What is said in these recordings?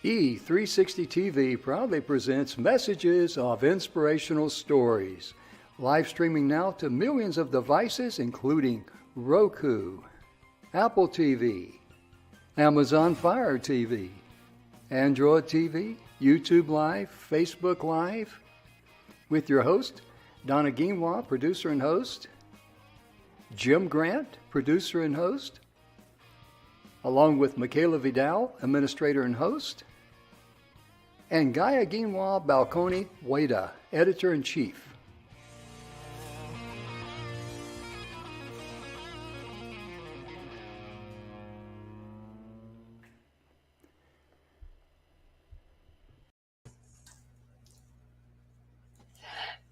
E360 TV proudly presents messages of inspirational stories. Live streaming now to millions of devices, including Roku, Apple TV, Amazon Fire TV, Android TV, YouTube Live, Facebook Live, with your host, Donna, producer and host, Jim Grant, producer and host, along with Michaela Vidal, administrator and host, and Gaia Ginwa Balconi Wada, editor-in-chief.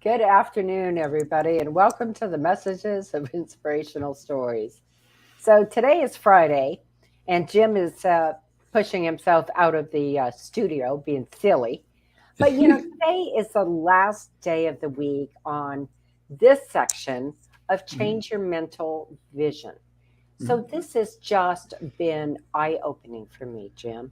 Good afternoon, everybody, and welcome to the Messages of Inspirational Stories. So today is Friday, and Jim is pushing himself out of the studio, being silly. But, today is the last day of the week on this section of Change Your Mental Vision. So this has just been eye-opening for me, Jim.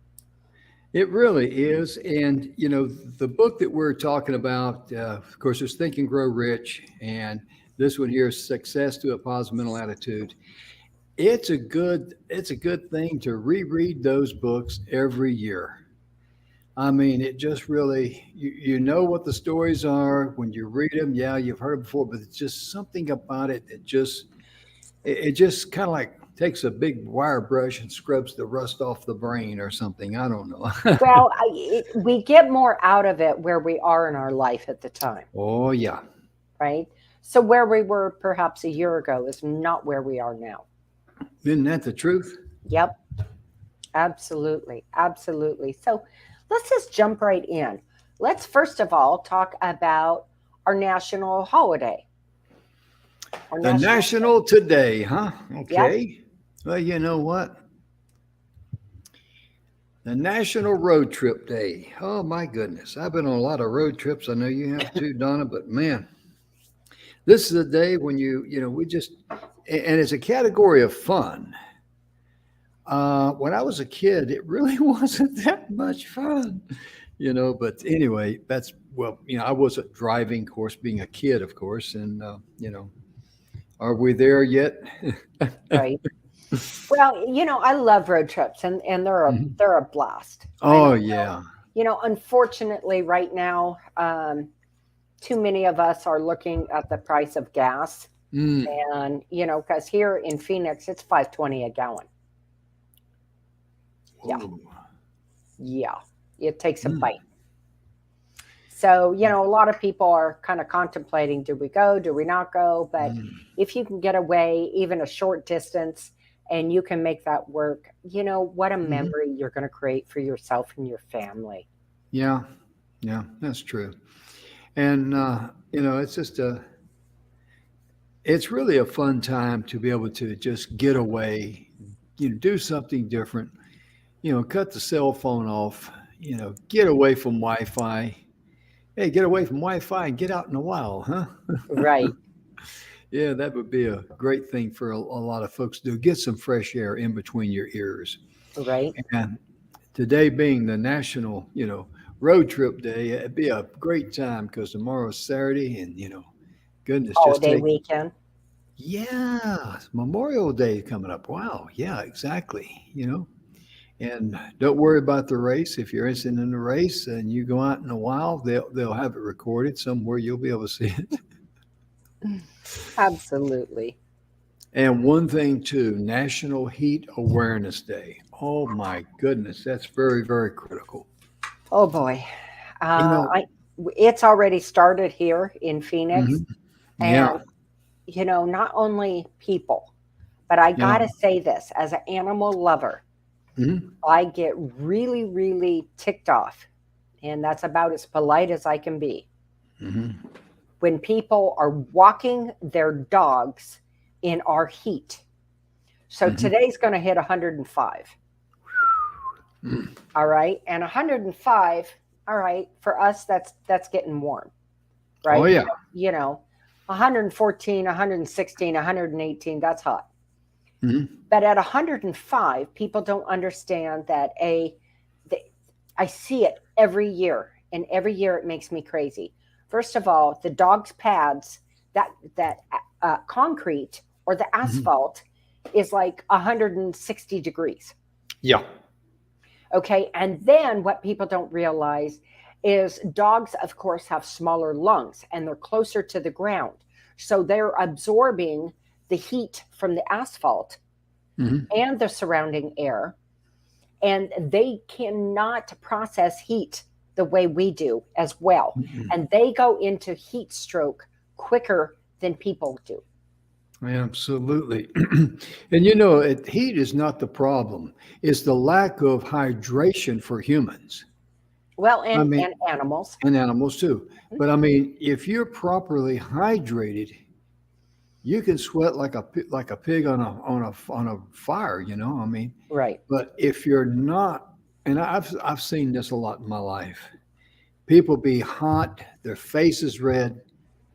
It really is. And, the book that we're talking about, of course, is Think and Grow Rich. And this one here is Success to a Positive Mental Attitude. It's a good thing to reread those books every year. I mean, it just really, you know what the stories are when you read them. Yeah, you've heard them before, but it's just something about it that it just kind of like takes a big wire brush and scrubs the rust off the brain or something. I don't know. Well, we get more out of it where we are in our life at the time. Oh, yeah. Right? So where we were perhaps a year ago is not where we are now. Isn't that the truth? Yep. Absolutely. Absolutely. So let's just jump right in. Let's first of all talk about our national holiday. The National Today, huh? Okay. Yep. Well, you know what? The National Road Trip Day. Oh, my goodness. I've been on a lot of road trips. I know you have too, Donna, but man, this is a day when we just, and it's a category of fun. When I was a kid, it really wasn't that much fun, but anyway, I wasn't driving, of course, being a kid, of course. And, are we there yet? Right. Well, I love road trips and they're a blast. Oh, yeah. Unfortunately right now, too many of us are looking at the price of gas and, because here in Phoenix, it's $5.20 a gallon. Yeah. Ooh. Yeah. It takes a bite. So, a lot of people are kind of contemplating, do we go, do we not go? But if you can get away even a short distance and you can make that work, what a memory you're going to create for yourself and your family. Yeah. Yeah, that's true. And, it's just it's really a fun time to be able to just get away, do something different, cut the cell phone off, get away from Wi-Fi. Hey, get away from Wi-Fi and get out in the wild, huh? Right. Yeah, that would be a great thing for a lot of folks to do. Get some fresh air in between your ears. Right. And today being the National, Road Trip Day, it'd be a great time because tomorrow's Saturday and, goodness. Holiday weekend. Yeah, Memorial Day coming up. Wow. Yeah, exactly. And don't worry about the race. If you're interested in the race and you go out in a while, they'll have it recorded somewhere. You'll be able to see it. Absolutely. And one thing too, National Heat Awareness Day. Oh my goodness, that's very, very critical. Oh boy. It's already started here in Phoenix. And, not only people, but I got to say this as an animal lover. I get really, really ticked off, and that's about as polite as I can be. When people are walking their dogs in our heat. So today's going to hit 105. All right. And 105, all right, for us, that's getting warm. Right. Oh, yeah. 114, 116, 118, that's hot. Mm-hmm. But at 105, people don't understand that I see it every year, and every year it makes me crazy. First of all, the dog's pads, that concrete or the Mhm. asphalt is like 160 degrees. Yeah. Okay. And then what people don't realize is dogs, of course, have smaller lungs and they're closer to the ground. So they're absorbing the heat from the asphalt Hmm. and the surrounding air, and they cannot process heat the way we do as well. And they go into heat stroke quicker than people do. Absolutely. And heat is not the problem. It's the lack of hydration for humans. Well, I and mean, animals. and animals too. But I mean, if you're properly hydrated, you can sweat like a pig on a fire. I mean, Right. but if you're not, and I've seen this a lot in my life. People be hot, their face is red,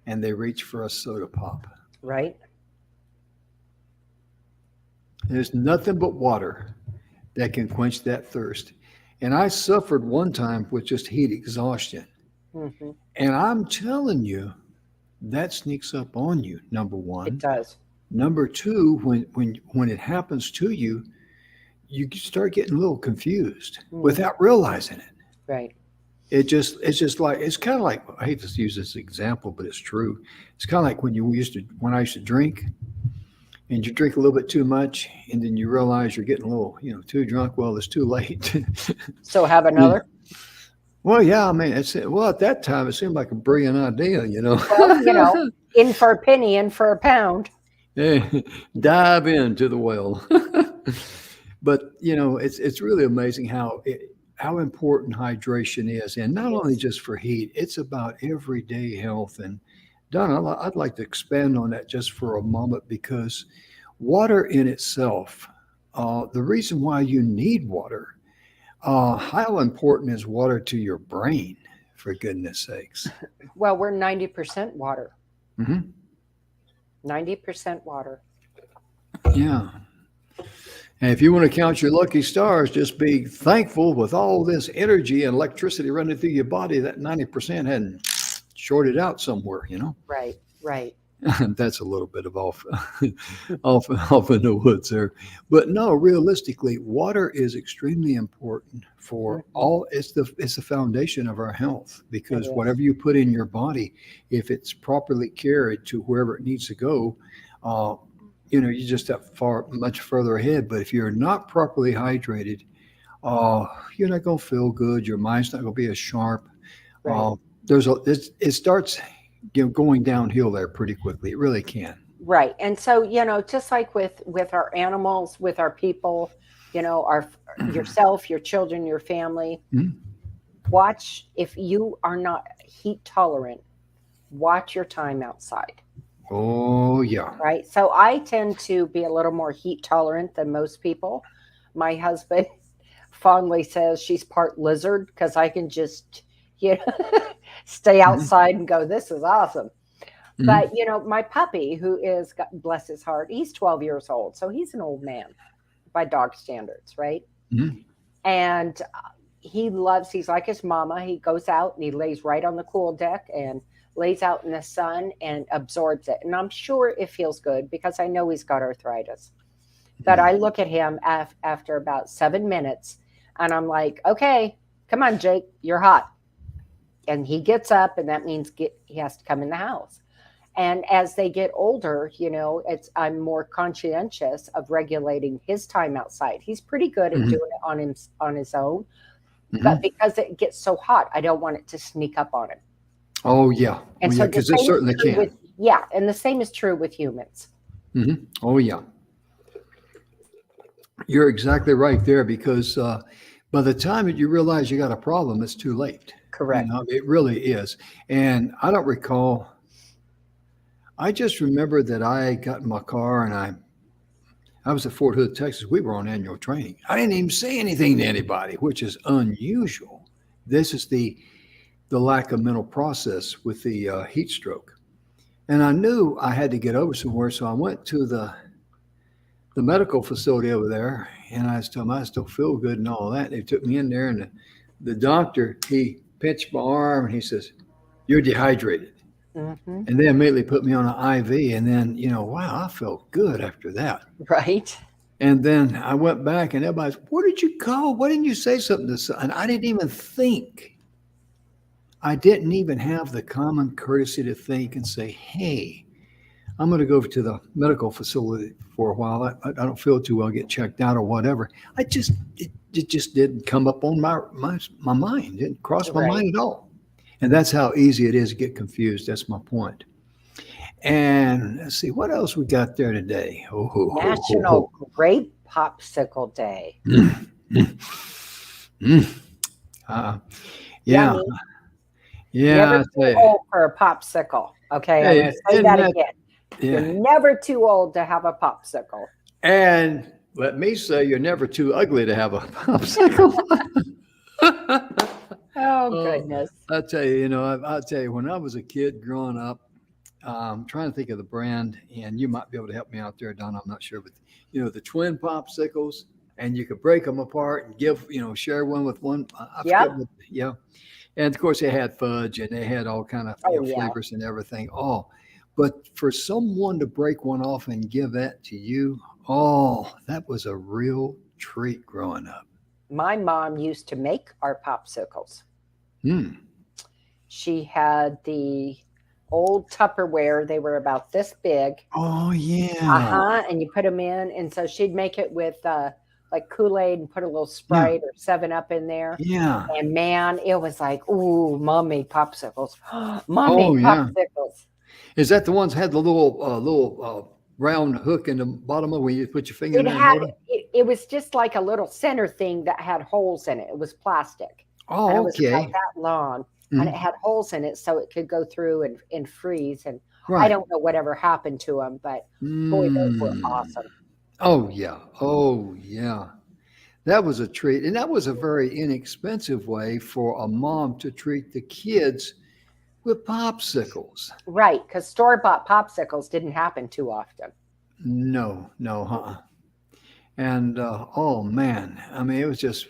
and they reach for a soda pop. Right. There's nothing but water that can quench that thirst. And I suffered one time with just heat exhaustion. Hmm. And I'm telling you, that sneaks up on you, number It one. does. Number two, when it happens to you, you start getting a little confused Hmm. without realizing it. Right. It's just like it's kind of like I hate to use this example, but it's true. It's kind of like when I used to drink, and you drink a little bit too much, and then you realize you're getting a little too drunk. Well, it's too late. So have Yeah. another. Well, yeah, I mean, at that time it seemed like a brilliant idea. Well, in for a penny, in for a pound. Hey, dive into the well. But it's really amazing how important hydration is, and It not only is. just for heat, it's about everyday health. And Donna, I'd like to expand on that just for a moment because water in itself, the reason why you need water, how important is water to your brain? For goodness sakes. Well, we're 90% water. Hmm. 90% water. Yeah. And if you want to count your lucky stars, just be thankful with all this energy and electricity running through your body that 90% hadn't shorted out somewhere. Right. Right. That's a little bit of off in the woods there. But no, realistically, water is extremely important for Hmm. all. It's the foundation of our health It because is. whatever you put in your body, if it's properly carried to wherever it needs to go, uh, you just have much further ahead. But if you're not properly hydrated, uh, you're not going to feel good. Your mind's not going to be as sharp. Right. Uh, it starts going downhill there pretty quickly. It really can. Right. And so, just like with our animals, with our people, our yourself, your children, your family, Mhm. watch if you are not heat tolerant, watch your time outside. Oh yeah. Right? So I tend to be a little more heat tolerant than most people. My husband fondly says she's part lizard because I can just, you know, stay Hmm. outside and go, this is awesome. But, Hmm. my puppy, who is, bless his heart, he's 12 years old. So he's an old man by dog standards, right? Hmm. And he's like his mama. He goes out and he lays right on the cool deck and lays out in the sun and absorbs it. And I'm sure it feels good because I know he's got arthritis. But I look at him after about 7 minutes and I'm like, okay, come on, Jake, you're hot. And he gets up, and that means he has to come in the house. And as they get older, I'm more conscientious of regulating his time outside. He's pretty good at Hmm. doing it on his own, but Hmm. because it gets so hot, I don't want it to sneak up on him. Oh yeah. And Well, yeah, so the because it same is certainly true with can. yeah, and the same is true with humans. Oh yeah. You're exactly right there because by the time that you realize you got a problem, it's too late. Correct. It really is. And I don't recall. I just remember that I got in my car and I was at Fort Hood, Texas. We were on annual training. I didn't even say anything to anybody, which is unusual. This is the lack of mental process with the heat stroke. And I knew I had to get over somewhere, so I went to the medical facility over there, and I was telling them I still feel good and all that. They took me in there, and the doctor, he pinched my arm and he says, "You're dehydrated." Mm-hmm. And they immediately put me on an IV. And then, wow, I felt good after that. Right. And then I went back and everybody's, "What did you call? Why didn't you say something to son?" And I didn't even think. I didn't even have the common courtesy to think and say, "Hey, I'm going to go to the medical facility for a while. I don't feel too well, get checked out or whatever." It just didn't come up on my mind. It didn't cross my Right. mind at all. And that's how easy it is to get confused. That's my point. And let's see, what else we got there today? Oh, ho, ho, ho, National ho. Grape Popsicle Day. Mm, mm, mm. Uh, yeah, Yummy. yeah, Never I too tell you. old for a popsicle. Okay, I'm going Hey, to say isn't that that, again. You're yeah. never too old to have a popsicle. And let me say, you're never too ugly to have a popsicle. Oh, Oh, goodness. I'll tell you, I'll tell you, when I was a kid growing up, trying to think of the brand, and you might be able to help me out there, Donna. I'm not sure, but the twin popsicles, and you could break them apart and give, share one with one. I forget Yep. what, yeah. And of course, they had fudge and they had all kind of Oh, yeah. flavors and everything. Oh, but for someone to break one off and give that to you, oh, that was a real treat growing up. My mom used to make our popsicles. Hmm. She had the old Tupperware. They were about this big. Oh yeah, And you put them in. And so she'd make it with like Kool-Aid and put a little yeah, Sprite or 7-Up in there. yeah. And man, it was like, ooh, mommy popsicles. Mommy Oh yeah. popsicles. Is that the ones that had the little round hook in the bottom of where you put your finger in there and hold them? It was just like a little center thing that had holes in it. It was plastic. And it Oh, was about okay. that long. And it Mhm. had holes in it so it could go through and freeze. And I Right. don't know whatever happened to them, but boy, those were Mm. awesome. Oh yeah. Oh yeah. That was a treat, and that was a very inexpensive way for a mom to treat the kids with popsicles. Right, because store-bought popsicles didn't happen too often. No, no, huh? And oh man, I mean, it was just,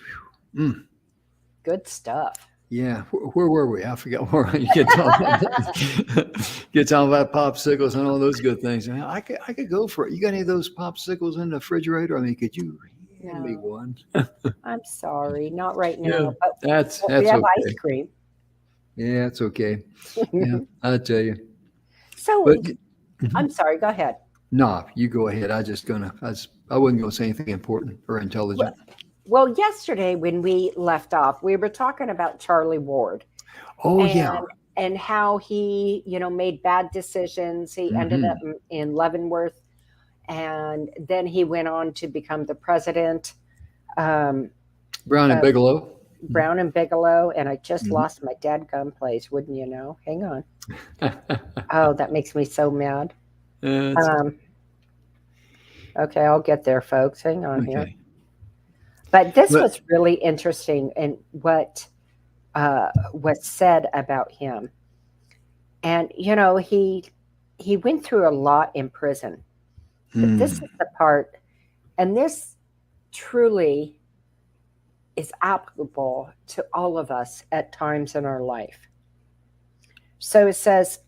Good stuff. yeah. Where were we? I forgot where you get talking about get talking about popsicles and all those good things. Man, I could go for it. You got any of those popsicles in the refrigerator? I mean, could you hand me No, one? I'm sorry, not right Yeah, now. that's But we that's have ice okay. cream. Yeah, it's okay. Yeah, I tell you. So But I'm mhm. sorry. Go ahead. No, you go ahead. I wasn't gonna say anything important or intelligent. Well, yesterday when we left off, we were talking about Charlie Ward Oh yeah. and how he, made bad decisions. He ended up Hmm. in Leavenworth, and then he went on to become the president. Um, Brown and of Bigelow. Brown and Bigelow, and I just Mhm. lost my dadgum place, wouldn't you know? Hang on. Oh, that makes me so mad. That's Um, okay, I'll get there, folks. Hang on here. okay. But this But was really interesting and what was said about him. And he went through a lot in prison. But this hmm. is the part, and this truly is applicable to all of us at times in our life. So it says,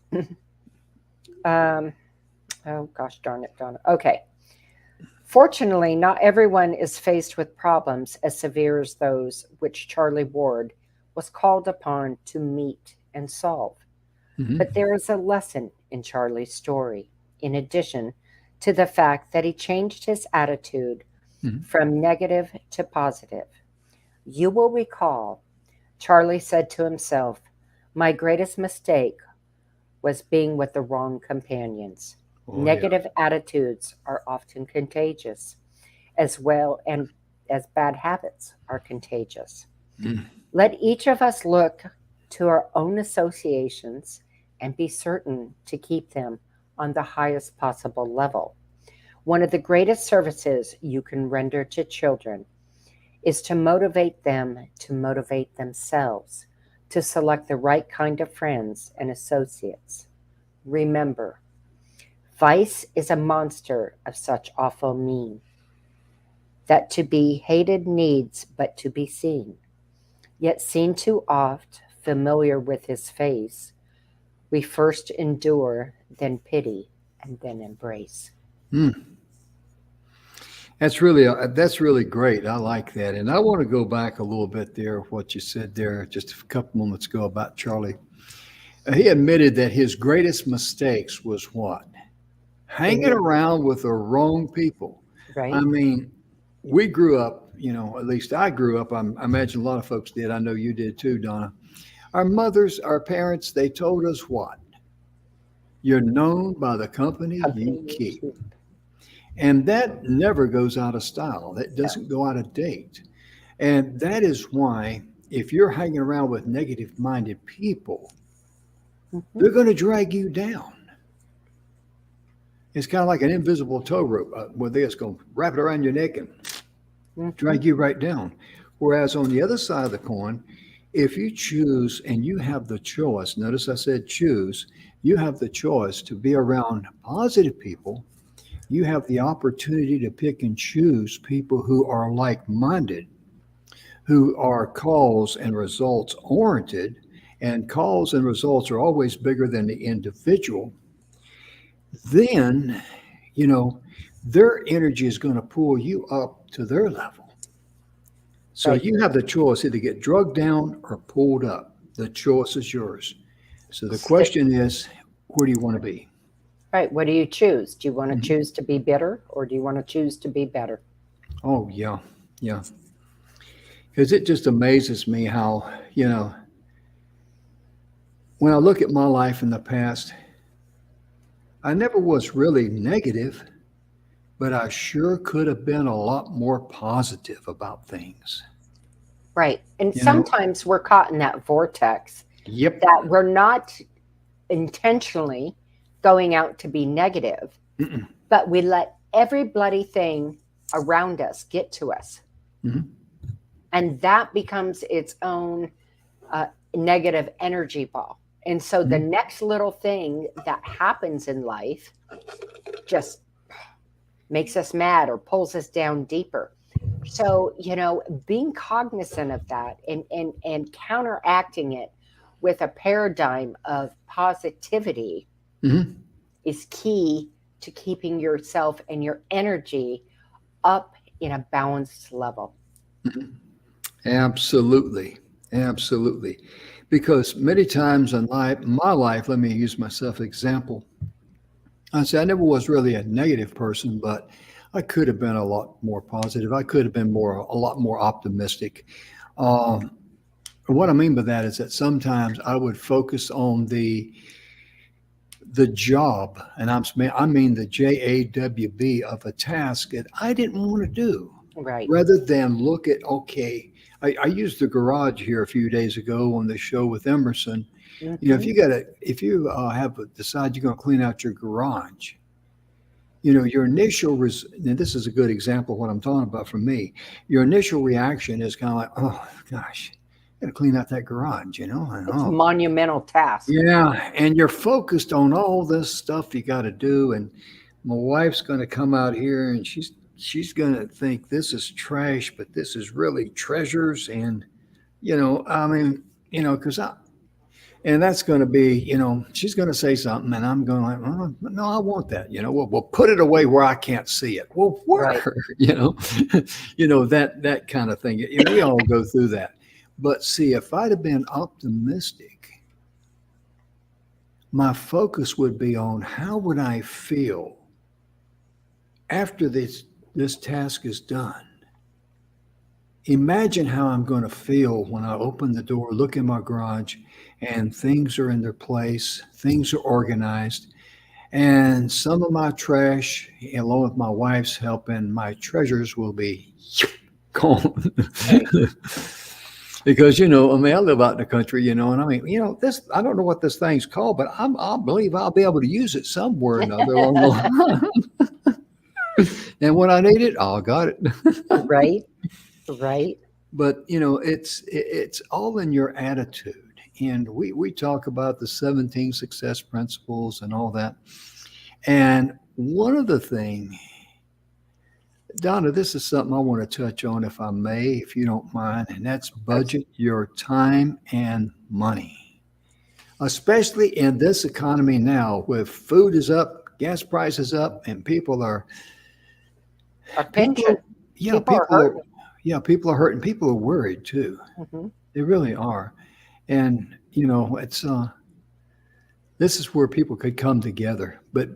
um, oh gosh darn it, Donna. Okay. Fortunately, not everyone is faced with problems as severe as those which Charlie Ward was called upon to meet and solve. But Hmm. there is a lesson in Charlie's story, in addition to the fact that he changed his attitude Hmm. from negative to positive. You will recall Charlie said to himself, "My greatest mistake was being with the wrong companions." Oh yeah. Negative attitudes are often contagious, as well and as bad habits are contagious. Mm. Let each of us look to our own associations and be certain to keep them on the highest possible level. One of the greatest services you can render to children is to motivate them to motivate themselves, to select the right kind of friends and associates. Remember, vice is a monster of such awful mien, that to be hated needs but to be seen. Yet seen too oft, familiar with his face, we first endure, then pity, and then embrace. That's really great. I like that, and I want to go back a little bit there. What you said there just a couple moments ago about Charlie. He admitted that his greatest mistakes was what? Hanging around with the wrong people. Right? I mean, we grew up, at least I grew up. I imagine a lot of folks did. I know you did too, Donna. Our mothers, our parents, they told us what? You're known by the company you keep. And that never goes out of style. That doesn't go out of date. And that is why if you're hanging around with negative minded people, they're going to drag you down. It's kind of like an invisible tow rope where they're just going to wrap it around your neck and drag you right down. Whereas on the other side of the coin, if you choose and you have the choice, notice I said choose, you have the choice to be around positive people. You have the opportunity to pick and choose people who are like-minded, who are cause and results oriented, and cause and results are always bigger than the individual. Then, their energy is going to pull you up to their level. So you have the choice either get drugged down or pulled up. The choice is yours. So the question is, where do you want to be? Right. What do you choose? Do you want to choose to be bitter, or do you want to choose to be better? Oh, yeah. Yeah. Because it just amazes me how, when I look at my life in the past, I never was really negative, but I sure could have been a lot more positive about things. Right. And sometimes we're caught in that vortex. Yep. That we're not intentionally going out to be negative, but we let every bloody thing around us get to us. And that becomes its own negative energy ball. And so the next little thing that happens in life just makes us mad or pulls us down deeper. So, being cognizant of that and counteracting it with a paradigm of positivity is key to keeping yourself and your energy up in a balanced level. Absolutely. Absolutely. Because many times in my life, let me use myself as example. I say I never was really a negative person, but I could have been a lot more positive. I could have been a lot more optimistic. What I mean by that is that sometimes I would focus on the job, and I mean the JAWB of a task that I didn't want to do. Right. Rather than look at, okay, I used the garage here a few days ago on the show with Emerson. If you have decide you're going to clean out your garage, your initial, and this is a good example of what I'm talking about from me, your initial reaction is kind of like, oh gosh, got to clean out that garage, It's a monumental task. Yeah, and you're focused on all this stuff you got to do, and my wife's going to come out here, and she's going to think this is trash, but this is really treasures, and because and that's going to be, she's going to say something, and I'm going like, oh, no, I want that, we'll put it away where I can't see it. Well, where, Right. that kind of thing. We all go through that. But see, if I'd have been optimistic, my focus would be on how would I feel after this task is done. Imagine how I'm going to feel when I open the door, look in my garage, and things are in their place, things are organized, and some of my trash, along with my wife's help, and my treasures will be gone. Because, I live out in the country, and I mean, this, I don't know what this thing's called, but I believe I'll be able to use it somewhere or another along the line. And when I need it, I got it. Right. Right. But, it's all in your attitude. And we talk about the 17 success principles and all that. And one of the things Donna, this is something I want to touch on, if I may, if you don't mind, and that's That's budget your time and money, especially in this economy now, with food is up, gas prices up, and our people, pension. yeah, People are hurting. people are hurting. People are worried too. Hmm. They really are, and it's this is where people could come together, but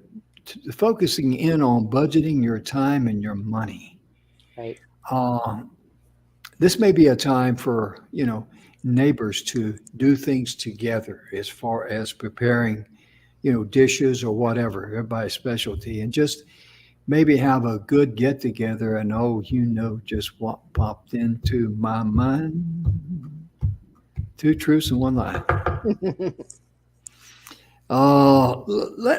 focusing in on budgeting your time and your money. Right. Uh, this may be a time for neighbors to do things together as far as preparing dishes or whatever, everybody's specialty, and just maybe have a good get together. And just what popped into my mind: two truths and one lie.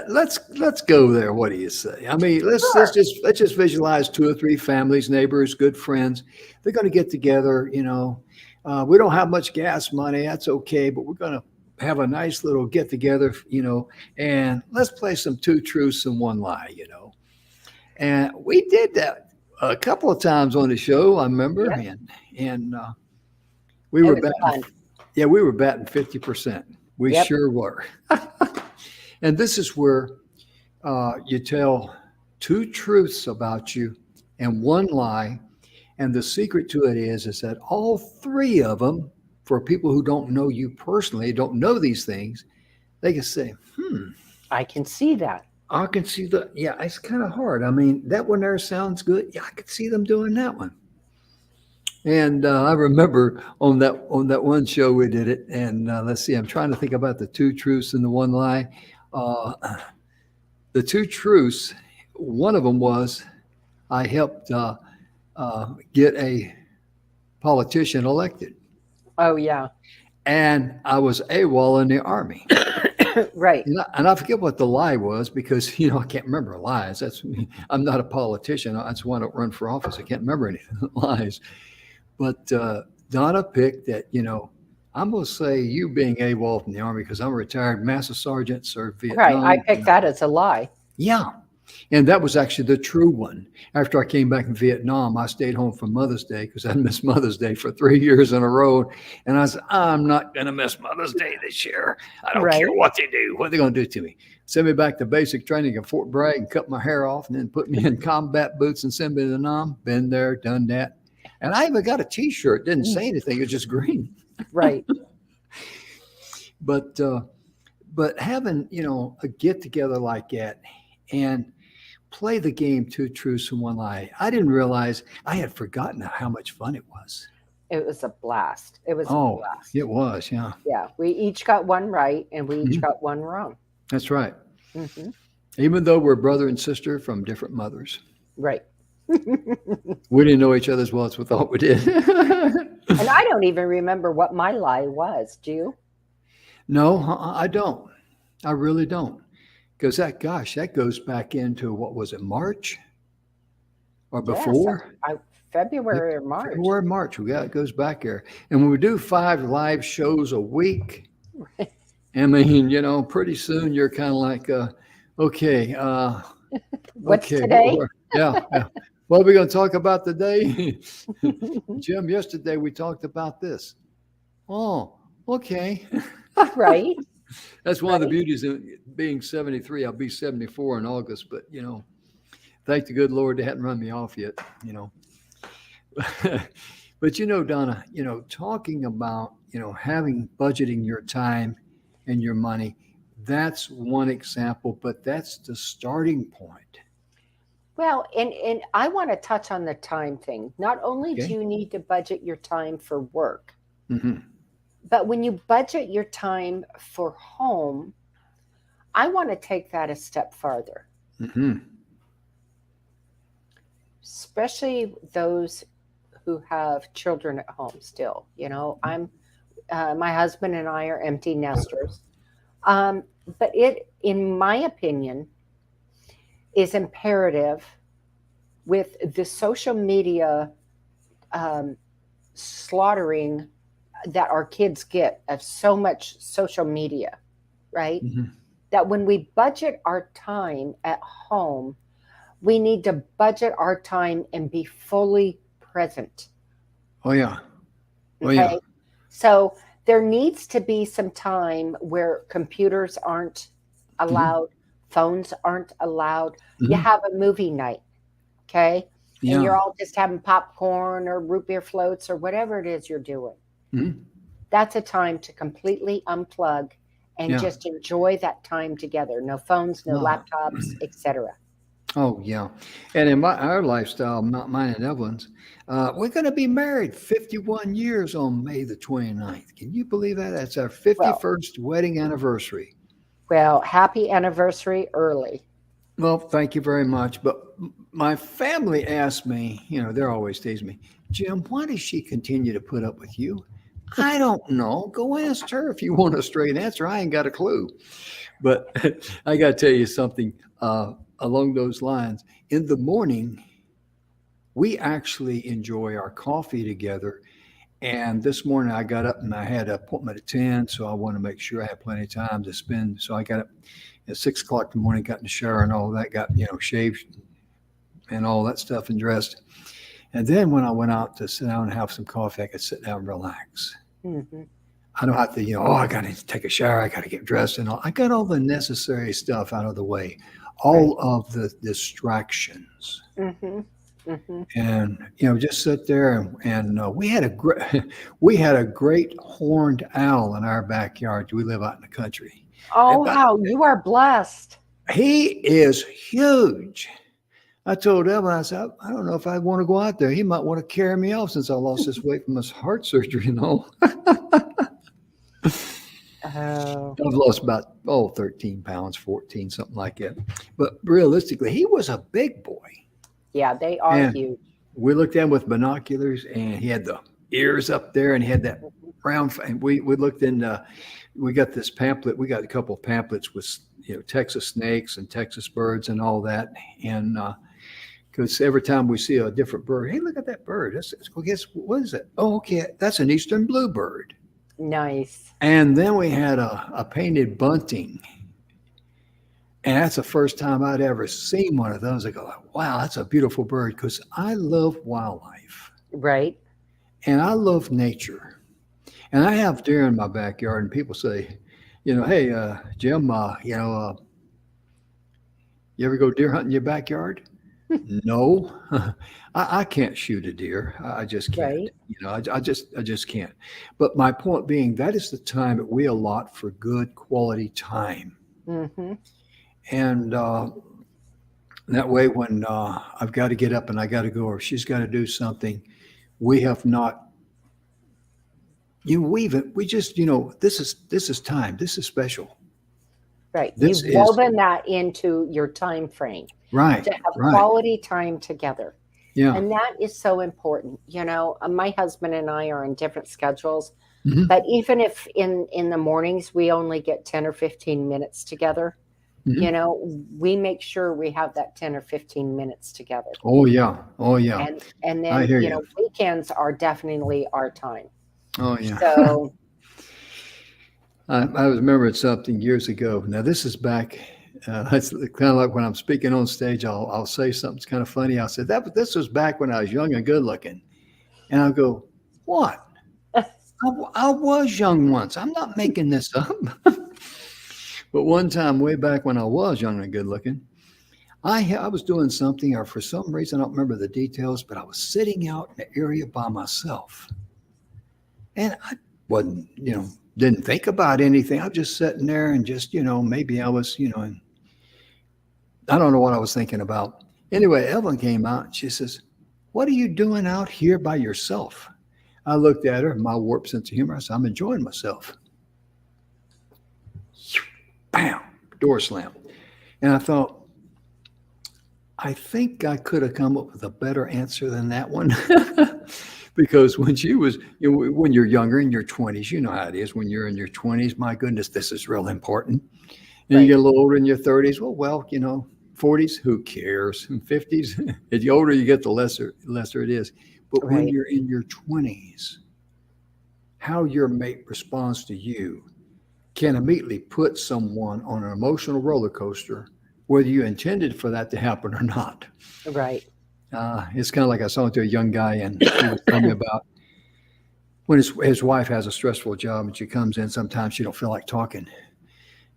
Let's go there. What do you say? I mean, Sure. let's just visualize two or three families, neighbors, good friends. They're going to get together. We don't have much gas money. That's okay, but we're going to have a nice little get together. And let's play some two truths and one lie. And we did that a couple of times on the show. I remember, Yep. and we It were was batting. fun. Yeah, we were batting 50%. We Yep. sure were. And this is where you tell two truths about you and one lie. And the secret to it is that all three of them, for people who don't know you personally, don't know these things, they can say, I can see that. I can see the, yeah, it's kind of hard. I mean, that one there sounds good. Yeah, I could see them doing that one. And I remember on that one show we did it. And let's see, I'm trying to think about the two truths and the one lie. Uh, the two truths, one of them was I helped get a politician elected, Oh, yeah. and I was AWOL in the army. Right. And I forget what the lie was because I can't remember lies. I'm not a politician. That's why I don't run for office. I can't remember any lies. But Donna picked that. I'm going to say you being AWOL from the army because I'm a retired master sergeant, served Right. I Vietnam. picked that as a lie. Yeah. And that was actually the true one. After I came back in Vietnam, I stayed home for Mother's Day because I missed Mother's Day for 3 years in a row. And I said, I'm not going to miss Mother's Day this year. I don't care Right. what they do. What are they going to do to me? Send me back to basic training at Fort Bragg and cut my hair off and then put me in combat boots and send me to Nam. Been there, done that. And I even got a T-shirt. Didn't say anything. It was just green. Right. But having a get together like that and play the game two truths and one lie. I didn't realize I had forgotten how much fun it was. It was a blast. It was a Oh, blast. it was. Yeah. Yeah. We each got one right and we each Mhm. got one wrong. That's right. Hmm. Even though we're brother and sister from different mothers, Right. we didn't know each other as well as we thought we did. And I don't even remember what my lie was. Do you? No, I don't. I really don't. Because that goes back into what was it, March or Yes. before? February or March. February, March. Yeah, it goes back there. And when we do 5 live shows a week, I mean, pretty soon you're kind of like, okay, What's okay, today? yeah. What are we going to talk about today? Jim, yesterday we talked about this. Oh, okay. Right. That's one of the Right. beauties of being 73. I'll be 74 in August, but thank the good Lord they hadn't run me off yet. But Donna, talking about having budgeting your time and your money, that's one example, but that's the starting point. Well, and I want to touch on the time thing. Not only do Okay. you need to budget your time for work, Hmm. but when you budget your time for home, I want to take that a step farther, Hmm. especially those who have children at home still. My husband and I are empty nesters. But it, in my opinion, is imperative with the social media slaughtering that our kids get of so much social media, right? Hmm. That when we budget our time at home, we need to budget our time and be fully present. Oh, yeah. Oh, Okay. yeah. So there needs to be some time where computers aren't Mm-hmm. allowed, phones aren't allowed. You Mm-hmm. have a movie night, okay? And Yeah. you're all just having popcorn or root beer floats or whatever it is you're doing. Mm-hmm. That's a time to completely unplug and Yeah. just enjoy that time together. No phones, no Oh. laptops, etc. Oh, yeah. And in our lifestyle, mine and Evelyn's, we're going to be married 51 years on May the 29th. Can you believe that? That's our Well, 51st wedding anniversary. well, happy anniversary early. Well, thank you very much. But my family asked me, they're always teasing me, Jim, why does she continue to put up with you? I don't know. Go ask her if you want a straight answer. I ain't got a clue. But I got to tell you something along those lines. In the morning, we actually enjoy our coffee together. And this morning I got up and I had an appointment at 10, so I want to make sure I have plenty of time to spend. So I got up at 6 o'clock in the morning, got in the shower and all that, got, shaved and all that stuff and dressed. And then when I went out to sit down and have some coffee, I could sit down and relax. Mm-hmm. I don't have to, I got to take a shower. I got to get dressed and all. I got all the necessary stuff out of the way, all of the distractions. Mm-hmm. Mm-hmm. And just sit there and we had a great horned owl in our backyard. We live out in the country. Oh, But how you are blessed. he is huge. I told Evan, I said, I don't know if I want to go out there. He might want to carry me off since I lost this weight from this heart surgery and all. Oh. I've lost about 13 pounds, 14, something like that. But realistically, he was a big boy. Yeah, they are And huge. we looked at him with binoculars, and he had the ears up there, and he had that round. And we looked in. We got this pamphlet. We got a couple of pamphlets with Texas snakes and Texas birds and all that. And because every time we see a different bird, hey, look at that bird. Guess what is it? Oh, okay, that's an eastern bluebird. Nice. And then we had a painted bunting. And that's the first time I'd ever seen one of those. I go, wow, that's a beautiful bird, because I love wildlife. Right. And I love nature. And I have deer in my backyard, and people say, hey, Jim, you ever go deer hunting in your backyard? No, I can't shoot a deer. I just can't. Right. I just can't. But my point being, that is the time that we allot for good quality time. Mm-hmm. And that way, when I've got to get up and I got to go, or she's got to do something, we have not. We just, this is time. This is special. Right. You've woven that into your time frame. Right. To have quality time together. Yeah. And that is so important. My husband and I are on different schedules, Mm-hmm. but even if in the mornings we only get 10 or 15 minutes together, Mm-hmm. we make sure we have that 10 or 15 minutes together. Oh, yeah. Oh, yeah. And then, I hear you. weekends are definitely our time. Oh, yeah. So I was remembering something years ago. Now, this is back. It's kind of like when I'm speaking on stage, I'll say something kind of funny. I said, this was back when I was young and good looking. And I'll go, what? I was young once. I'm not making this up. But one time way back when I was young and good looking, I was doing something, or for some reason, I don't remember the details, but I was sitting out in the area by myself. And I wasn't, didn't think about anything. I was just sitting there and just, maybe I was, and I don't know what I was thinking about. Anyway, Evelyn came out and she says, what are you doing out here by yourself? I looked at her, my warped sense of humor. I said, I'm enjoying myself. Bam, door slam. And I thought, I think I could have come up with a better answer than that one. Because when she was, when you're younger in your 20s, you know how it is. When you're in your 20s, my goodness, this is real important. And you get a little older in your 30s, well, 40s, who cares? And 50s, the older you get, the lesser it is. But when you're in your 20s, how your mate responds to you can immediately put someone on an emotional roller coaster whether you intended for that to happen or not. Right. It's kind of like I was talking to a young guy, and he was telling me about when his wife has a stressful job and she comes in, sometimes she don't feel like talking.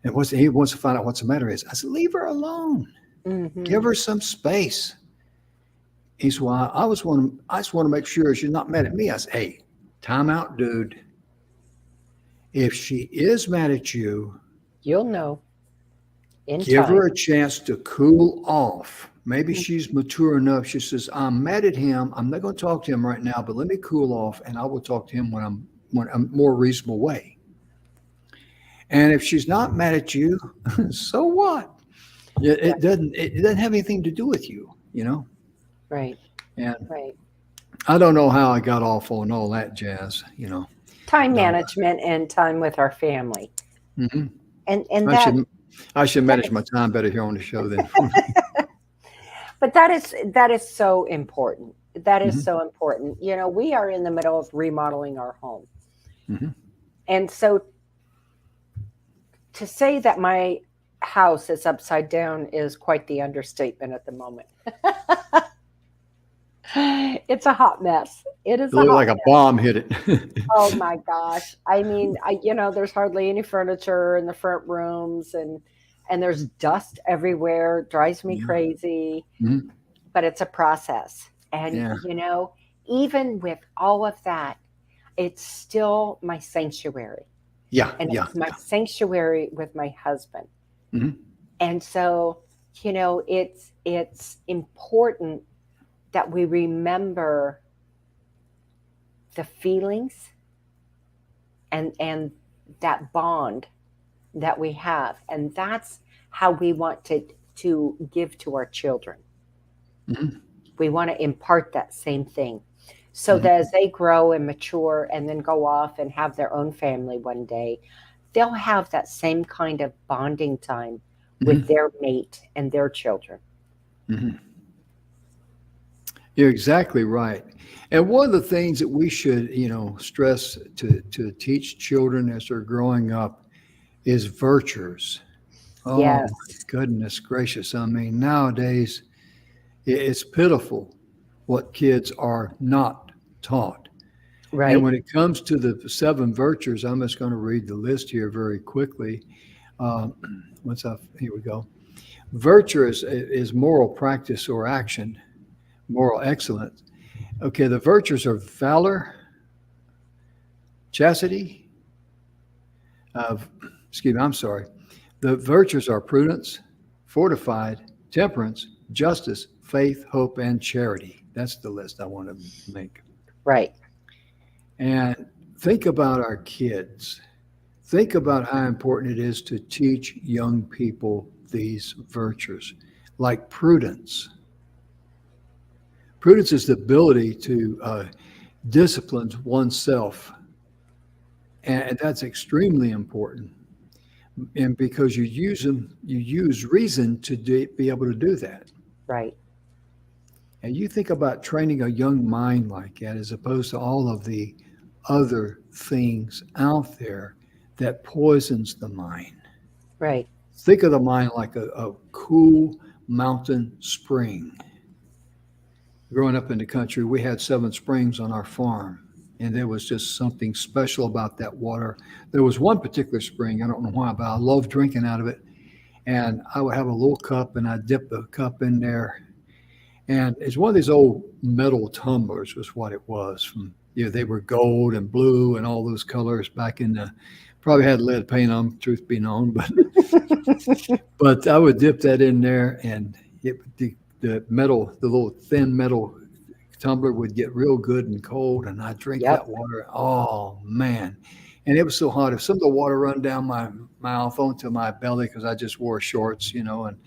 And he wants to find out what's the matter is. I said, leave her alone. Give her some space. He said, well, I just want to make sure she's not mad at me. I said, hey, time out, dude. If she is mad at you, you'll know in give time. her a chance to cool off. Maybe she's mature enough. She says, I'm mad at him. I'm not going to talk to him right now, but let me cool off, and I will talk to him when I'm a more reasonable way. And if she's not mad at you, so what? It doesn't have anything to do with you, you know? Right. And right. I don't know how I got off on all that jazz, you know. Time management and time with our family. Mm-hmm. And I should manage my time better here on the show then. But that is so important. That is so important. You know, we are in the middle of remodeling our home. And so to say that my house is upside down is quite the understatement at the moment. It's a hot mess. It is. It looked like a bomb hit it. Oh my gosh! I mean, there's hardly any furniture in the front rooms, and there's dust everywhere. It drives me crazy. But it's a process, and even with all of that, it's still my sanctuary. It's my sanctuary with my husband. And so, it's important that we remember the feelings and that bond that we have. And that's how we want to give to our children. We want to impart that same thing so that as they grow and mature and then go off and have their own family one day, they'll have that same kind of bonding time with their mate and their children. You're exactly right. And one of the things that we should, stress to teach children as they're growing up is virtues. Oh, yes. My goodness gracious. I mean, nowadays, it's pitiful what kids are not taught. Right. And when it comes to the 7 virtues, I'm just going to read the list here very quickly. Here we go. Virtue is moral practice or action, moral excellence. Okay, the virtues are valor, chastity. The virtues are prudence, fortified, temperance, justice, faith, hope, and charity. That's the list I want to make. Right. And think about our kids. Think about how important it is to teach young people these virtues, like prudence. Prudence is the ability to discipline oneself. And that's extremely important. And because you use reason to be able to do that. Right. And you think about training a young mind like that as opposed to all of the other things out there that poisons the mind. Right. Think of the mind like a cool mountain spring. Growing up in the country, we had 7 springs on our farm, and there was just something special about that water. There was one particular spring, I don't know why, but I loved drinking out of it. And I would have a little cup, and I'd dip the cup in there. And it's one of these old metal tumblers was what it was. They were gold and blue and all those colors back in the, probably had lead paint on them, truth be known. But I would dip that in there, and the little thin metal tumbler would get real good and cold, and I'd drink that water. Oh, man. And it was so hot. If some of the water run down my mouth onto my belly, because I just wore shorts, and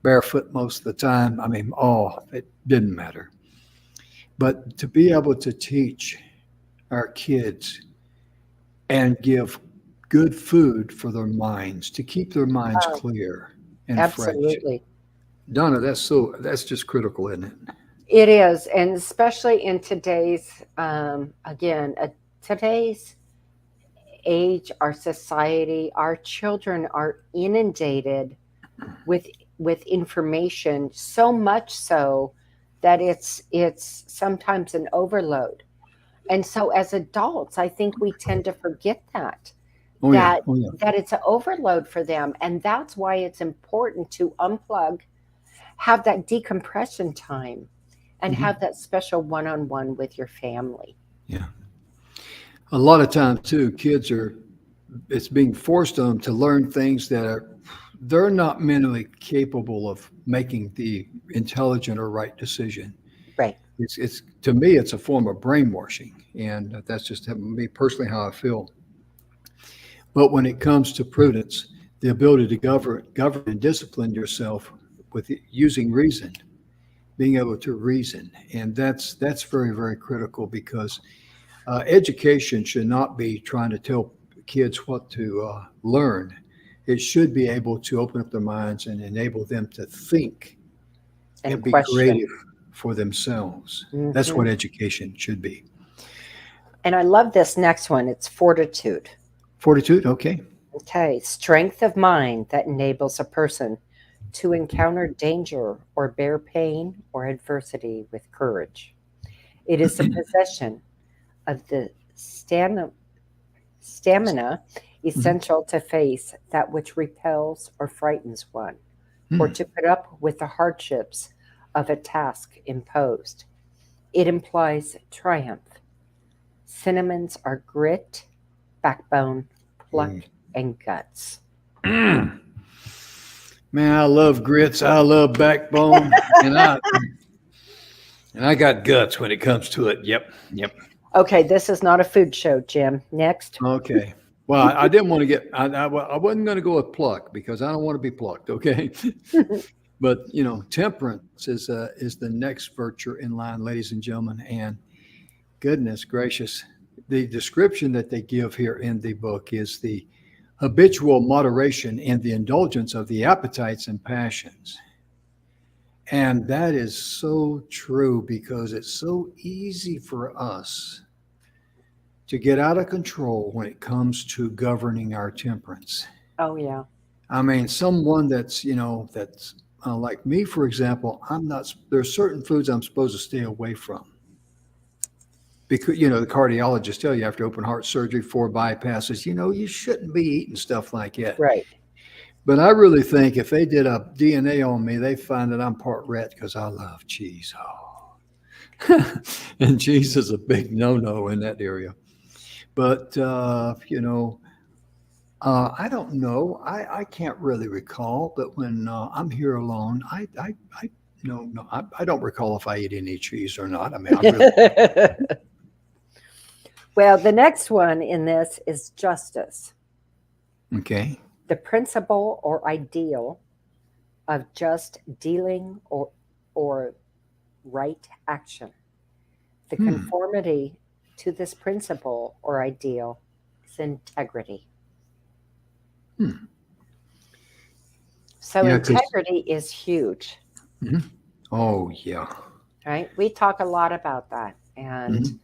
barefoot most of the time, it didn't matter. But to be able to teach our kids and give good food for their minds, to keep their minds clear and absolutely. fresh. Donna, that's just critical, isn't it? It is, and especially in today's today's age, our society, our children are inundated with with information, so much so that it's sometimes an overload. And so as adults, I think we tend to forget that Oh yeah. that Oh yeah. that it's an overload for them. And that's why it's important to unplug, have that decompression time, and Hmm. have that special one-on-one with your family. Yeah. A lot of times too, it's being forced on them to learn things that they're not mentally capable of making the intelligent or right decision. Right. It's to me, it's a form of brainwashing, and that's just me personally how I feel. But when it comes to prudence, the ability to govern and discipline yourself with using reason, being able to reason, and that's very very critical because education should not be trying to tell kids what to learn. It should be able to open up their minds and enable them to think And and be question. creative for themselves. That's Hmm. what education should be. And I love this next one. It's fortitude. Fortitude, okay. Okay. Strength of mind that enables a person to encounter danger or bear pain or adversity with courage. It is the possession of the stamina Mhm. essential to face that which repels or frightens one, or Hmm. to put up with the hardships of a task imposed. It implies triumph. Cinnamons are grit, backbone, pluck, Mm. and guts. Mm. Man, I love grits. I love backbone, and I got guts when it comes to it. Yep, yep. Okay, this is not a food show, Jim. Next. Okay. Well, I didn't want to get. I wasn't going to go with pluck because I don't want to be plucked. Okay. But temperance is the next virtue in line, ladies and gentlemen. And goodness gracious, the description that they give here in the book is the habitual moderation in the indulgence of the appetites and passions. And that is so true because it's so easy for us to get out of control when it comes to governing our temperance. Oh, yeah. I mean, someone that's like me, for example, there's certain foods I'm supposed to stay away from because, the cardiologists tell you after open heart surgery, 4 bypasses, you shouldn't be eating stuff like that. Right. But I really think if they did a DNA on me, they find that I'm part rat because I love cheese. Oh. And cheese is a big no-no in that area. But, I don't know. I can't really recall, but when I'm here alone, I no, I don't recall if I eat any cheese or not. I mean, I really, Well, the next one in this is justice, okay. the principle or ideal of just dealing or right action. The Hmm. conformity to this principle or ideal is integrity. Hmm. So Yeah, because, integrity is huge, oh, yeah. right? We talk a lot about that. And, Hmm.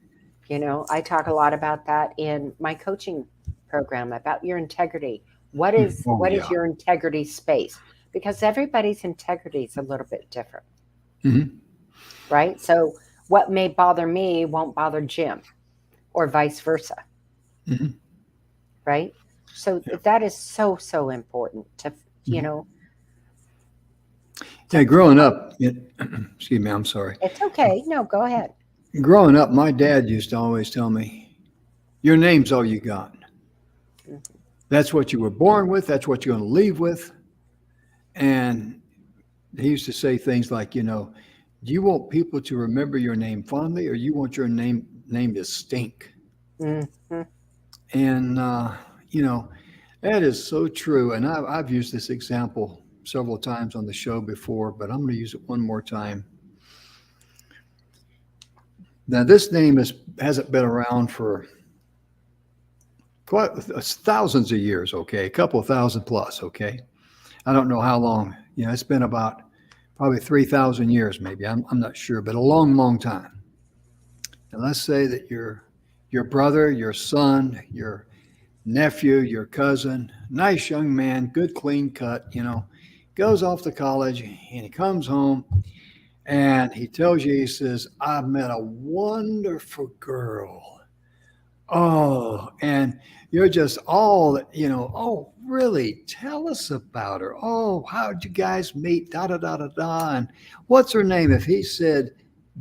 I talk a lot about that in my coaching program about your integrity. What is Oh, what is yeah. your integrity space? Because everybody's integrity is a little bit different, Hmm. right? So what may bother me won't bother Jim or vice versa, Hmm. right? So Yeah. that is so, so important to, you Hmm. know, to, Yeah, growing up, excuse me, I'm sorry. it's okay. No, go ahead. Growing up, my dad used to always tell me, your name's all you got. Mhm. That's what you were born with. That's what you're going to leave with. And he used to say things like, do you want people to remember your name fondly or you want your name to stink? Mhm. And, that is so true. And I've used this example several times on the show before, but I'm going to use it one more time. Now, this name hasn't been around for quite thousands of years, okay? A couple of thousand plus, okay? I don't know how long. It's been about probably 3,000 years, maybe. I'm not sure, but a long, long time. And let's say that your brother, your son, your nephew, your cousin, nice young man, good clean cut, goes off to college, and he comes home, and he tells you, he says, I met a wonderful girl. Oh, and you're just all, oh, really? Tell us about her. Oh, how'd you guys meet? Da, da, da, da, da. And what's her name? If he said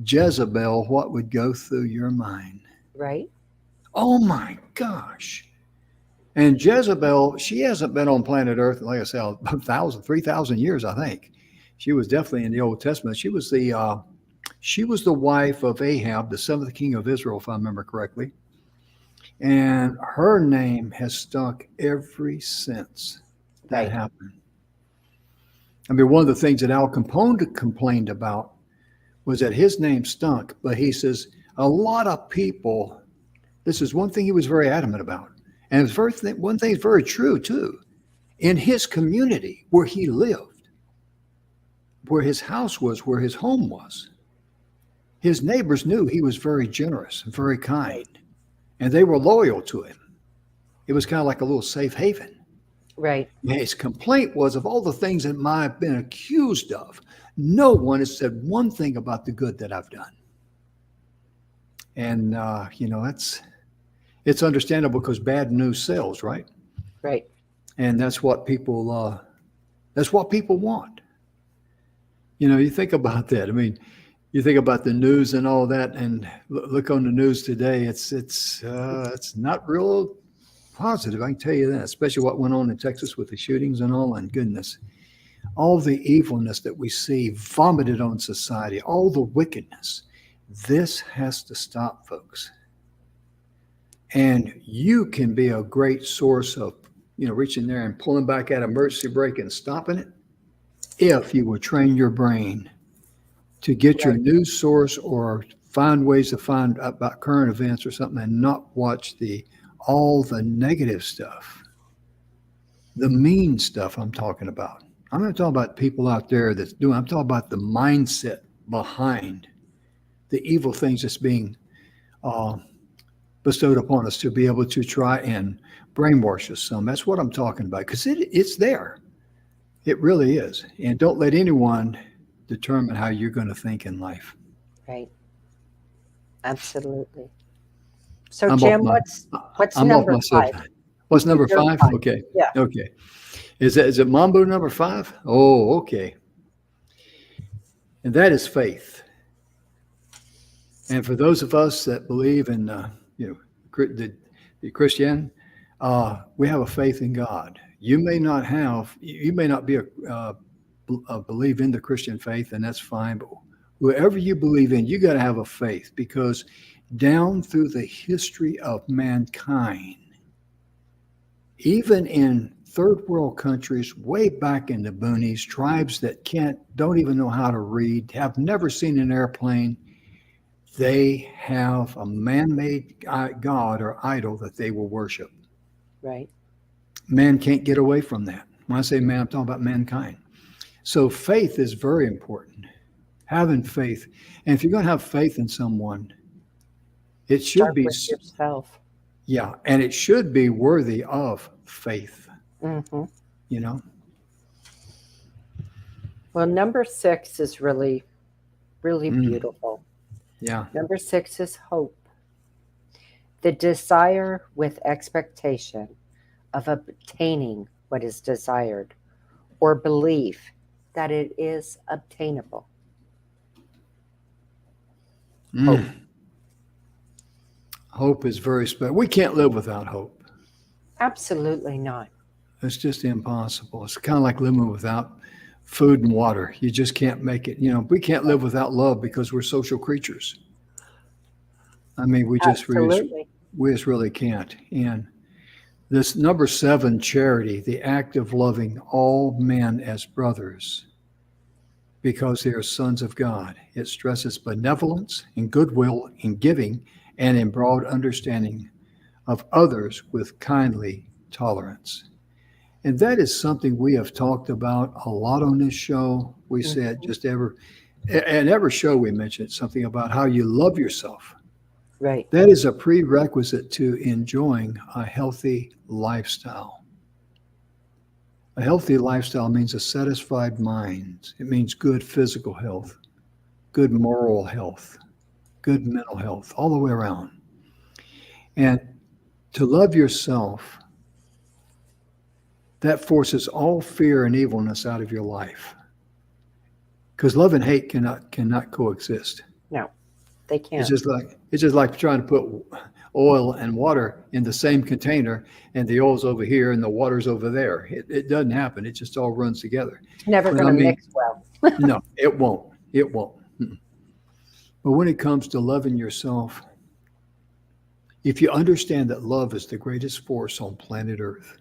Jezebel, what would go through your mind? Right. Oh, my gosh. And Jezebel, she hasn't been on planet Earth, like I said, 3,000 years, I think. She was definitely in the Old Testament. She was the wife of Ahab, the seventh king of Israel, if I remember correctly. And her name has stuck ever since that happened. I mean, one of the things that Al Capone complained about was that his name stunk, but he says a lot of people, this is one thing he was very adamant about. And one thing is very true, too. In his community where he lived, where his house was, where his home was, his neighbors knew he was very generous and very kind, and they were loyal to him. It was kind of like a little safe haven. Right. And his complaint was, of all the things that I've been accused of, no one has said one thing about the good that I've done. And, it's understandable because bad news sells, right? Right. And that's what people want. You think about that. I mean, you think about the news and all that, and look on the news today. It's not real positive. I can tell you that, especially what went on in Texas with the shootings and all. And goodness, all the evilness that we see vomited on society, all the wickedness. This has to stop, folks. And you can be a great source of, reaching there and pulling back that emergency brake and stopping it if you will train your brain to get your news source or find ways to find about current events or something and not watch all the negative stuff, the mean stuff I'm talking about. I'm not talking about people out there I'm talking about the mindset behind the evil things that's being bestowed upon us to be able to try and brainwash us some. That's what I'm talking about, because it's there. It really is. And don't let anyone determine how you're going to think in life. Right. Absolutely. So, Jim, what's number 5? What's number 5? Okay. Yeah. Okay. Is it Mambo number 5? Oh, okay. And that is faith. And for those of us that believe in the Christian, we have a faith in God. You may not be a believe in the Christian faith, and that's fine. But whoever you believe in, you got to have a faith, because down through the history of mankind, even in third world countries, way back in the boonies, tribes that don't even know how to read, have never seen an airplane, they have a man-made god or idol that they will worship. Right. Man can't get away from that. When I say man, I'm talking about mankind. So faith is very important. Having faith. And if you're going to have faith in someone, it should Start be with yourself. Yeah, and it should be worthy of faith. Mm-hmm. Well, number 6 is really, really beautiful. Yeah. Number 6 is hope. The desire with expectation of obtaining what is desired, or belief that it is obtainable. Hope. Hope is very special. We can't live without hope. Absolutely not. It's just impossible. It's kind of like living without food and water. You just can't make it. We can't live without love because we're social creatures. I mean, we just really can't. And this number 7, charity, the act of loving all men as brothers because they are sons of God. It stresses benevolence and goodwill in giving and in broad understanding of others with kindly tolerance. And that is something we have talked about a lot on this show. We said every show we mentioned something about how you love yourself. Right. That is a prerequisite to enjoying a healthy lifestyle. A healthy lifestyle means a satisfied mind. It means good physical health, good moral health, good mental health, all the way around. And to love yourself, that forces all fear and evilness out of your life. Because love and hate cannot coexist. No, they It's can't. just like trying to put oil and water in the same container, and the oil's over here and the water's over there. It doesn't happen. It just all runs together. It's never But going I to mean, mix well. no, it won't. It won't. But when it comes to loving yourself, if you understand that love is the greatest force on planet Earth,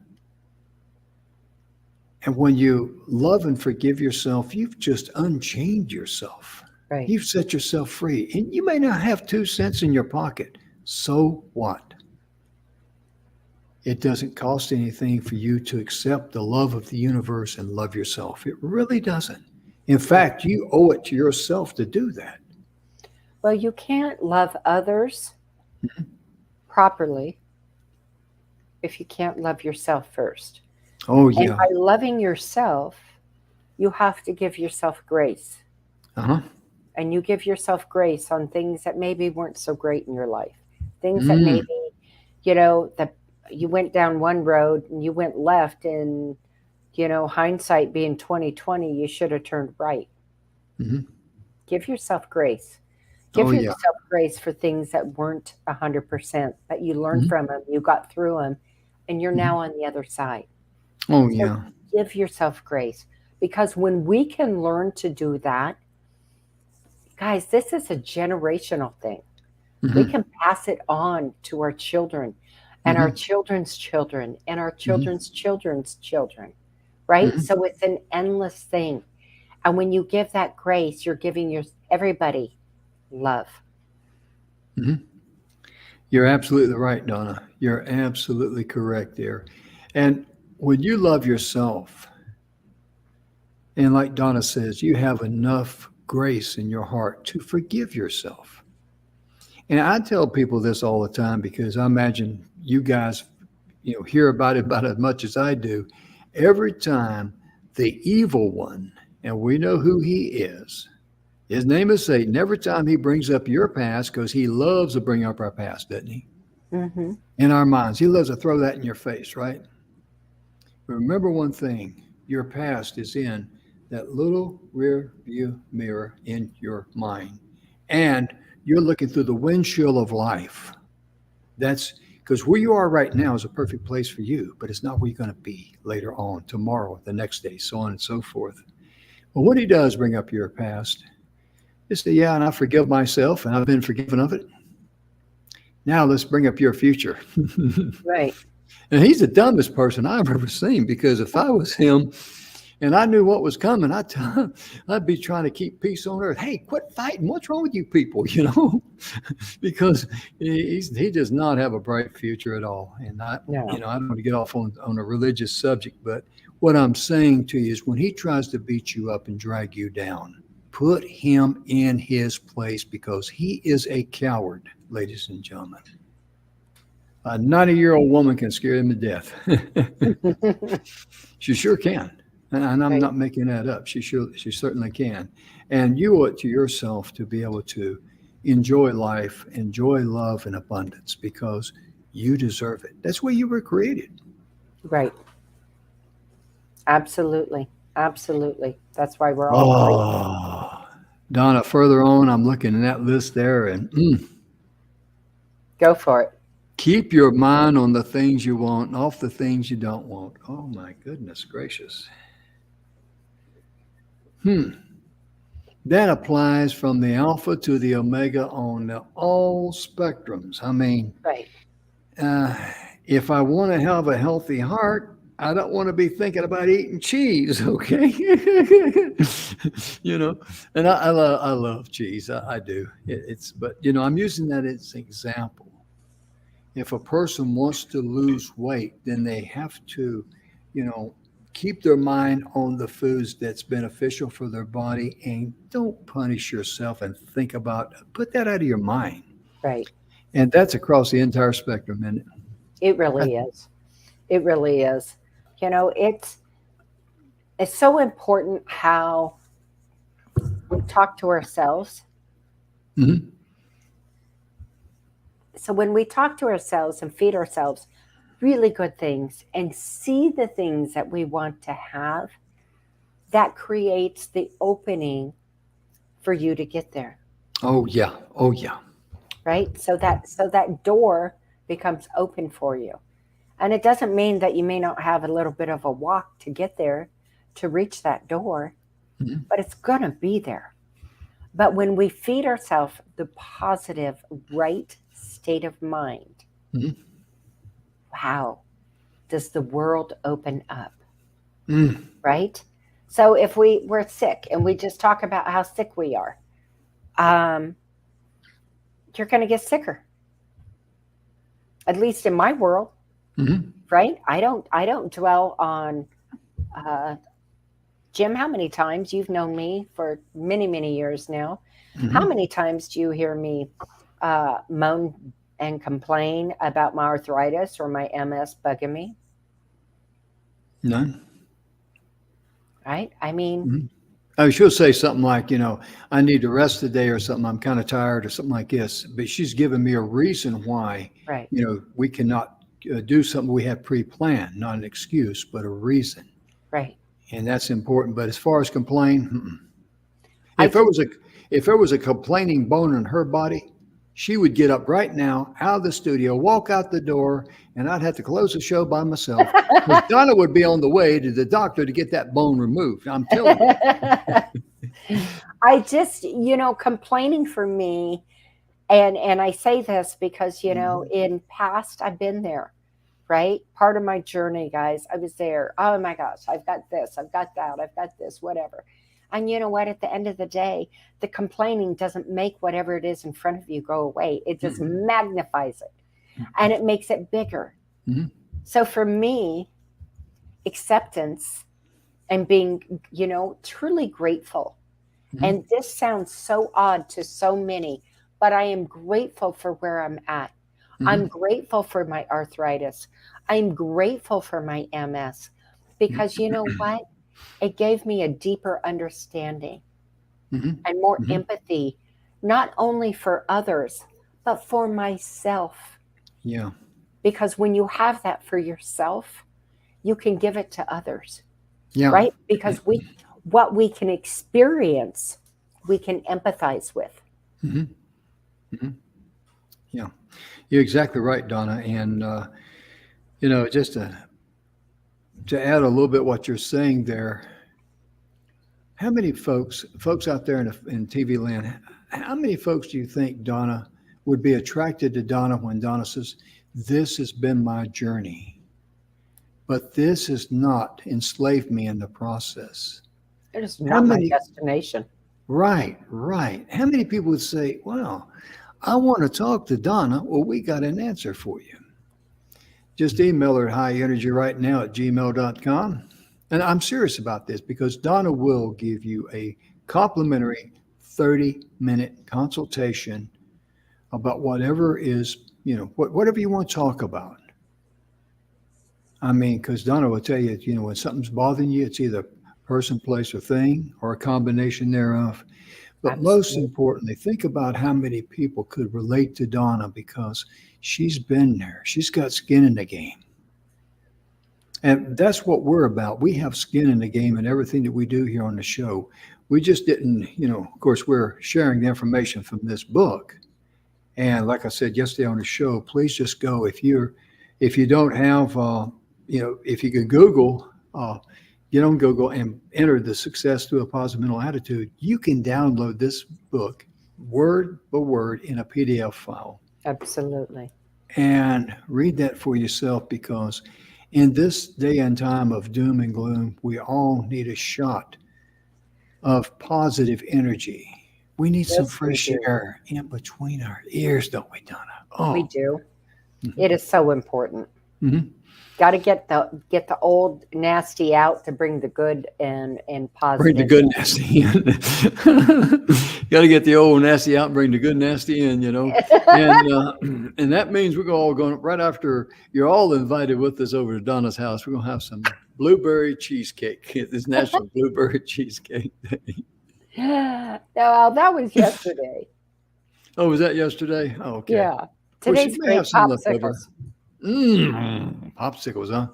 and when you love and forgive yourself, you've just unchained yourself. Right. You've set yourself free. And you may not have 2 cents in your pocket. So what? It doesn't cost anything for you to accept the love of the universe and love yourself. It really doesn't. In fact, you owe it to yourself to do that. Well, you can't love others properly if you can't love yourself first. Oh, And yeah. by loving yourself, you have to give yourself grace. Uh-huh. And you give yourself grace on things that maybe weren't so great in your life. Things that maybe, that you went down one road and you went left, and, hindsight being 2020, you should have turned right. Mm-hmm. Give yourself grace. Give Oh, yeah. yourself grace for things that weren't 100%, that you learned from them, you got through them, and you're now on the other side. Oh, So yeah. give yourself grace, because when we can learn to do that, guys, this is a generational thing. We can pass it on to our children and our children's children and our children's children's children, right? So it's an endless thing. And when you give that grace, you're giving everybody love. You're absolutely right, Donna. You're absolutely correct there. And when you love yourself, and like Donna says, you have enough grace in your heart to forgive yourself. And I tell people this all the time because I imagine you guys, hear about it about as much as I do. Every time the evil one, and we know who he is, his name is Satan. Every time he brings up your past, because he loves to bring up our past, doesn't he? Mm-hmm. In our minds, he loves to throw that in your face, right? But remember one thing: your past is in that little rear view mirror in your mind, and you're looking through the windshield of life. That's because where you are right now is a perfect place for you, but it's not where you're going to be later on, tomorrow, the next day, so on and so forth. Well, when he does bring up your past, just say, yeah, and I forgive myself, and I've been forgiven of it. Now let's bring up your future. Right. And he's the dumbest person I've ever seen, because if I was him and I knew what was coming, I'd be trying to keep peace on earth. Hey, quit fighting. What's wrong with you people? Because he does not have a bright future at all. And I don't want to get off on a religious subject, but what I'm saying to you is when he tries to beat you up and drag you down, put him in his place, because he is a coward, ladies and gentlemen. A 90-year-old woman can scare him to death. She sure can. And I'm not making that up. She certainly can. And you owe it to yourself to be able to enjoy life, enjoy love in abundance, because you deserve it. That's why you were created. Right. Absolutely. Absolutely. That's why we're all created. Donna, further on, I'm looking at that list there, and go for it. Keep your mind on the things you want and off the things you don't want. Oh, my goodness gracious. That applies from the alpha to the omega on all spectrums. I mean, right. If I want to have a healthy heart, I don't want to be thinking about eating cheese, okay? And I love cheese. I do. But I'm using that as an example. If a person wants to lose weight, then they have to, keep their mind on the foods that's beneficial for their body, and don't punish yourself and put that out of your mind. Right. And that's across the entire spectrum, isn't it? It really is. It really is. it's so important how we talk to ourselves. Mm-hmm. So when we talk to ourselves and feed ourselves really good things and see the things that we want to have, that creates the opening for you to get there. Oh yeah. Oh yeah. Right? So that door becomes open for you. And it doesn't mean that you may not have a little bit of a walk to get there to reach that door, Mm-hmm. but it's going to be there. But when we feed ourselves the positive, right state of mind, Mm-hmm. wow, does the world open up, Mm. right? So if we're sick and we just talk about how sick we are, um, you're going to get sicker. At least in my world, Mm-hmm. right? I don't dwell on. Jim, how many times you've known me for many, many years now? Mm-hmm. How many times do you hear me moan and complain about my arthritis or my MS bugging me? None. Right? I mean, Mm-hmm. Oh, she'll say something like, I need to rest today or something. I'm kind of tired or something like this. But she's given me a reason why, right, we cannot do something we have pre-planned, not an excuse, but a reason. right. And that's important. But as far as complain, I if there just, was a if there was a complaining bone in her body, she would get up right now out of the studio, walk out the door, and I'd have to close the show by myself. Because Donna would be on the way to the doctor to get that bone removed. I'm telling you. I just, complaining for me, and I say this because, Mhm. in past I've been there, right? Part of my journey, guys, I was there. Oh my gosh, I've got this, I've got that, I've got this, whatever. And you know what? At the end of the day, the complaining doesn't make whatever it is in front of you go away. It just Mhm. magnifies it and it makes it bigger. Mhm. So for me, acceptance and being, truly grateful. Mhm. And this sounds so odd to so many, but I am grateful for where I'm at. I'm Mhm. grateful for my arthritis. I'm grateful for my MS because you know what? It gave me a deeper understanding Mhm. and more Mhm. empathy, not only for others, but for myself. Yeah. Because when you have that for yourself, you can give it to others, Yeah. right? Because what we can experience, we can empathize with. Mhm. Mhm. Yeah. You're exactly right, Donna. And just to add a little bit what you're saying there, how many folks out there in TV land, how many folks do you think Donna would be attracted to Donna when Donna says, "This has been my journey, but this has not enslaved me in the process"? It is How not my many? destination. Right, right. How many people would say, "Well, I want to talk to Donna"? Well, we got an answer for you. Just email her at highenergyrightnow@gmail.com. And I'm serious about this because Donna will give you a complimentary 30-minute consultation about whatever is, whatever you want to talk about. I mean, because Donna will tell you, when something's bothering you, it's either person, place, or thing, or a combination thereof. But most Absolutely. importantly, think about how many people could relate to Donna because she's been there. She's got skin in the game. And that's what we're about. We have skin in the game in everything that we do here on the show. We just didn't, of course, we're sharing the information from this book. And like I said yesterday on the show, please just go. If you don't have, if you can Google, get on Google and enter the Success Through a Positive Mental Attitude, you can download this book word by word in a PDF file Absolutely. and read that for yourself because in this day and time of doom and gloom, we all need a shot of positive energy. We need some Yes, we fresh do. air in between our ears, don't we, Donna? We Oh, do. mhm. It is so important. Mhm. Got to get the old nasty out to bring the good and Bring the positive good nasty in. Got to get the old nasty out and bring the good nasty in. in. And that means we're all going right after you're all invited with us over to Donna's house. We're going to have some blueberry cheesecake. It's National Blueberry Cheesecake Day. No, that was yesterday. Oh, was that yesterday? Oh, okay. Yeah. Well, she Today's may great have some left over. popsicles. Popsicles, huh?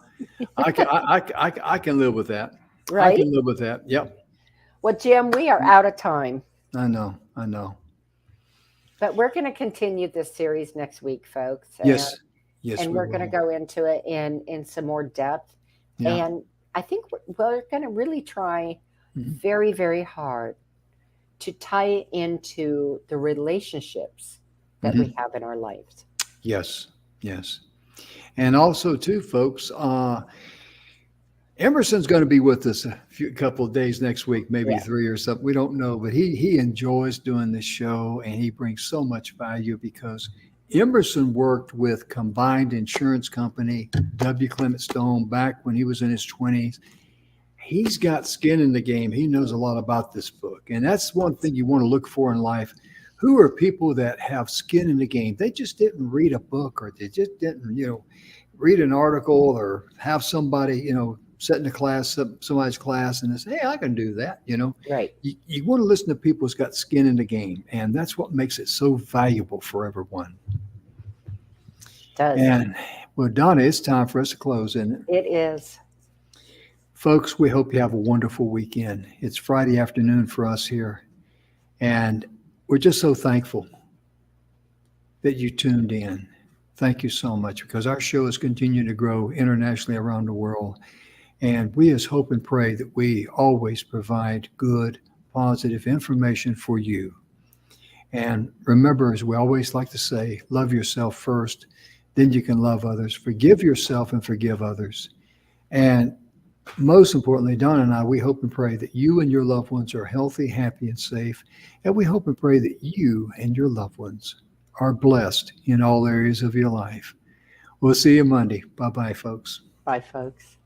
I can live with that. I Right? can live with that. Yep. Well, Jim, we are out of time, I know. but we're going to continue this series next week, folks. Yes. And we we're going to will. go into it in some more depth. Yeah. And I think we're going to really try Mhm. very, very hard to tie it into the relationships that we have in our lives. Yes. And also, too, folks, Emerson's going to be with us a couple of days next week, maybe Yeah. 3 or something. We don't know, but he enjoys doing this show, and he brings so much value because Emerson worked with Combined Insurance Company, W. Clement Stone, back when he was in his 20s. He's got skin in the game. He knows a lot about this book, and that's one thing you want to look for in life. Who are people that have skin in the game? They just didn't read a book, or they just didn't, read an article, or have somebody, sit in a class, somebody's class, and say, hey, I can do that. Right. You want to listen to people who's got skin in the game, and that's what makes it so valuable for everyone. It does. And well, Donna, it's time for us to close, isn't it? It is. Folks, we hope you have a wonderful weekend. It's Friday afternoon for us here, and we're just so thankful that you tuned in. Thank you so much, because our show is continuing to grow internationally around the world. And we just hope and pray that we always provide good, positive information for you. And remember, as we always like to say, love yourself first, then you can love others. Forgive yourself and forgive others. And most importantly, Donna and I, we hope and pray that you and your loved ones are healthy, happy, and safe. And we hope and pray that you and your loved ones are blessed in all areas of your life. We'll see you Monday. Bye-bye, folks. Bye, folks.